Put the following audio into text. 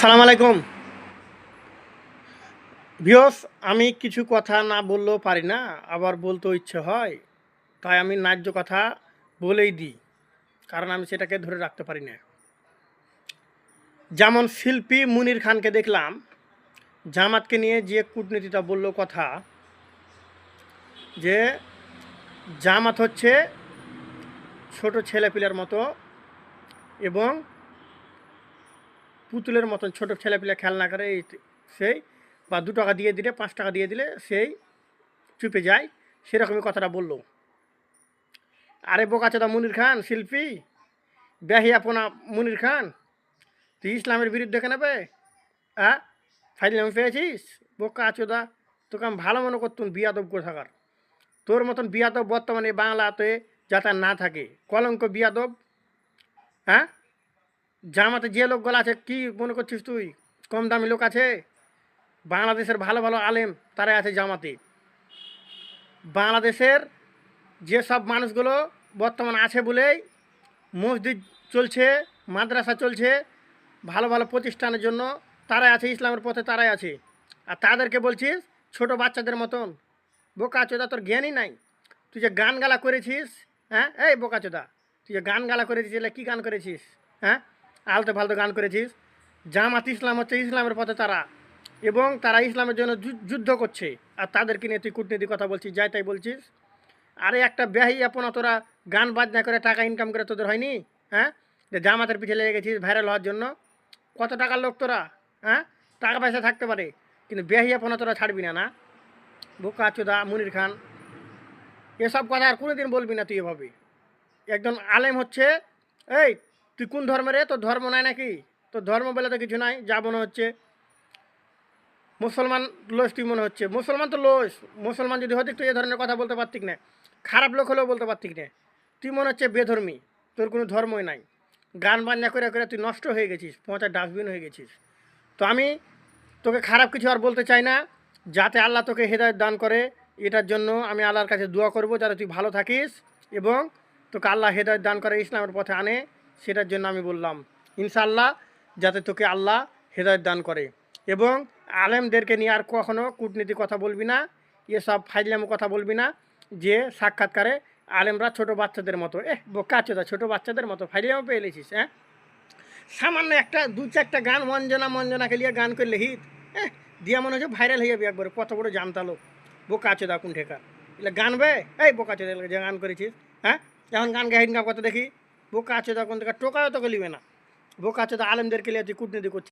আসসালামু আলাইকুম ভিউয়ার্স। আমি কিছু কথা না বললেও পারি না, আবার বলতেও ইচ্ছে হয়, তাই আমি ন্যায্য কথা বলেই দিই, কারণ আমি সেটাকে ধরে রাখতে পারি না। যেমন শিল্পী মুনির খানকে দেখলাম, জামাতকে নিয়ে যে কূটনীতিটা বলল কথা, যে জামাত হচ্ছে ছোট ছেলেপিলের মতো এবং পুতুলের মতন, ছোট ছেলেপিলে খেলনা করে সেই বা 2 টাকা দিয়ে দিলে 5 টাকা দিয়ে দিলে সেই চুপে যায়, সেরকমই কথাটা বললো। আরে বোকাচোদা মুনির খান, শিল্পী বেহিয়াপনা মুনির খান, তুই ইসলামের বিরুদ্ধে কেন বে? হ্যাঁ, ফাইজলামি পেয়েছিস? বোকাচোদা, তোকে আমি ভালো মনে করতুম, বিয়াদব কোথাকার। তোর মতন বিয়াদব বর্তমানে বাংলাতে যাতে না থাকে, কলঙ্ক বিয়াদব। হ্যাঁ, জামাতে যে লোকগুলো আছে, কি মনে করছিস তুই কম দামি লোক আছে? বাংলাদেশের ভালো ভালো আলেম তারাই আছে জামাতে। বাংলাদেশের যেসব মানুষগুলো বর্তমান আছে বলেই মসজিদ চলছে, মাদ্রাসা চলছে, ভালো ভালো প্রতিষ্ঠানের জন্য তারাই আছে, ইসলামের পথে তারাই আছে। আর তাদেরকে বলছিস ছোট বাচ্চাদের মতন। বোকাচোদা, তোর জ্ঞানই নাই। তুই যে গান গালা করেছিস, হ্যাঁ এই বোকাচোদা, তুই যে গান গালা করেছিস, এলে কী গান করেছিস? হ্যাঁ, আলতো ফালতো গান করেছিস। জামাত ইসলাম হচ্ছে ইসলামের পথে তারা, এবং তারা ইসলামের জন্য যুদ্ধ করছে, আর তাদেরকে নিয়ে তুই কূটনীতি কথা বলছিস, যাই তাই বলছিস। আরে একটা ব্যাহি আপনা, তোরা গান বাজনা করে টাকা ইনকাম করে তোদের হয়নি? হ্যাঁ, যে জামাতের পিছিয়ে লেগে গেছিস ভাইরাল হওয়ার জন্য। কত টাকার লোক তোরা? হ্যাঁ, টাকা পয়সা থাকতে পারে, কিন্তু ব্যাহি আপনা তোরা ছাড়বি না। না, বোকা চোদা মুনির খান, এসব কথা আর কোনোদিন বলবি না তুই এভাবে। একজন আলেম হচ্ছে, এই তুই কোন ধর্মের রে? তোর ধর্ম নাই নাকি? তোর ধর্ম বলে তো কিছু নাই, যা মনে হচ্ছে মুসলমান লোস তুই মনে হচ্ছে। মুসলমান তো লোস, মুসলমান যদি হতিক তুই এ ধরনের কথা বলতে পারতিক না, খারাপ লোক হলেও বলতে পারতিক না। তুই মনে হচ্ছে বেধর্মী, তোর কোনো ধর্মই নাই। গান বাজনা করে করে তুই নষ্ট হয়ে গেছিস, পচা ডাস্টবিন হয়ে গেছিস। তো আমি তোকে খারাপ কিছু আর বলতে চাই না, যাতে আল্লাহ তোকে হেদায়েত দান করে। এটার জন্য আমি আল্লাহর কাছে দোয়া করব, যাতে তুই ভালো থাকিস এবং তোকে আল্লাহ হেদায়েত দান করে, ইসলামের পথে আনে। সেটার জন্য আমি বললাম ইনশাআল্লাহ, যাতে তোকে আল্লাহ হেদায়েত দান করে। এবং আলেমদেরকে নিয়ে আর কখনো কূটনীতি কথা বলবি না, এসব ফাইজলামো কথা বলবি না, যে সাক্ষাৎকারে আলেমরা ছোট বাচ্চাদের মতো। বোকাচোদা, ছোট বাচ্চাদের মতো ফাইজলামো পেয়ে এলেছিস? হ্যাঁ, সামান্য একটা 2-4টা গান মঞ্জনা মঞ্জনা খেলিয়ে গান করলে হিট, দিয়া মনে হচ্ছে ভাইরাল হয়ে যাবে একবারে, কত বড় জানতা লোক। বোকাচোদা কোন ঠেকার, এগুলো গান বে? এই বোকাচোদা, যে গান করেছিস, হ্যাঁ এখন গান গায়ে ইনকাম করতে দেখি। বোকাচোদা কোন থেকে টোকাও তোকে লিবে না। বোকাচোদা আলেমদেরকে নিয়ে তুই কূটনীতি করছিস।